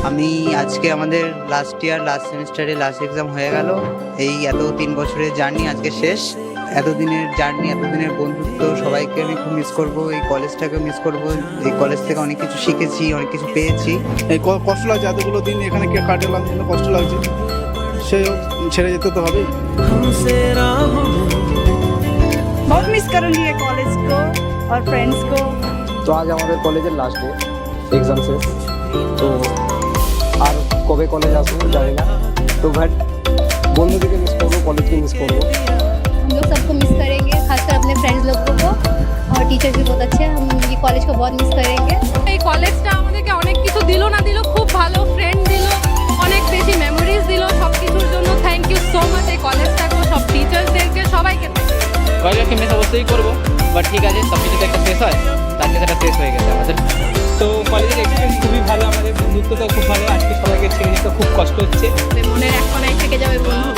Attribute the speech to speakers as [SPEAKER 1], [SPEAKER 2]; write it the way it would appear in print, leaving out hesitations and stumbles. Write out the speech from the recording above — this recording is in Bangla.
[SPEAKER 1] আমি আজকে আমাদের লাস্ট ইয়ার লাস্ট সেমিস্টারে লাস্ট এক্সাম হয়ে গেল। এই 3 বছরের জার্নি আজকে শেষ। এতদিনের জার্নি, এতদিনের বন্ধুত্ব, সবাইকে আমি খুব মিস করব। এই কলেজটাকে মিস করব। এই কলেজ থেকে অনেক কিছু শিখেছি, অনেক কিছু পেয়েছি।
[SPEAKER 2] এই কষ্ট লাগছে, এতগুলো দিন এখানে কে কাটালাম, কষ্ট লাগছে, সে ছেড়ে যেতে তো হবেই।
[SPEAKER 3] बहुत मिस करूंगी ये कॉलेज को और फ्रेंड्स को।
[SPEAKER 4] তো আজ আমাদের কলেজের লাস্ট ডে, এক্সাম শেষ। তো আর কবে কলেজ আসবো জানি না। তো ভাই বন্ধুদেরকে মিস করবো, কলেজকে মিস করবো।
[SPEAKER 5] हम लोग सबको मिस करेंगे, खासकर अपने फ्रेंड्स लोगों को, और टीचर्स भी बहुत अच्छे हैं। हम ये कॉलेज को बहुत मिस करेंगे।
[SPEAKER 6] এই কলেজটা আমাদেরকে অনেক কিছু দিল না দিল, খুব ভালো ফ্রেন্ড দিল, অনেক বেশি মেমোরিজ দিল। সব কিছুর জন্য থ্যাংক ইউ সো মাচ এই কলেজটাকে, সব টিচার্সদেরকে, সবাইকে।
[SPEAKER 7] কলেজকে মিস অবশ্যই করবো, বাট ঠিক আছে, সব কিছুতে একটা শেষ হয়, তার সেটা শেষ হয়ে গেছে আমাদের। তো কলেজের এক্সপিরিয়েন্স খুবই ভালো, আমাদের বন্ধুত্বটা খুব ভালো। আজকে সবাইকে ছেড়ে নিতে খুব কষ্ট হচ্ছে।
[SPEAKER 6] মনের এক কোনায় থেকে যাবে বন্ধু।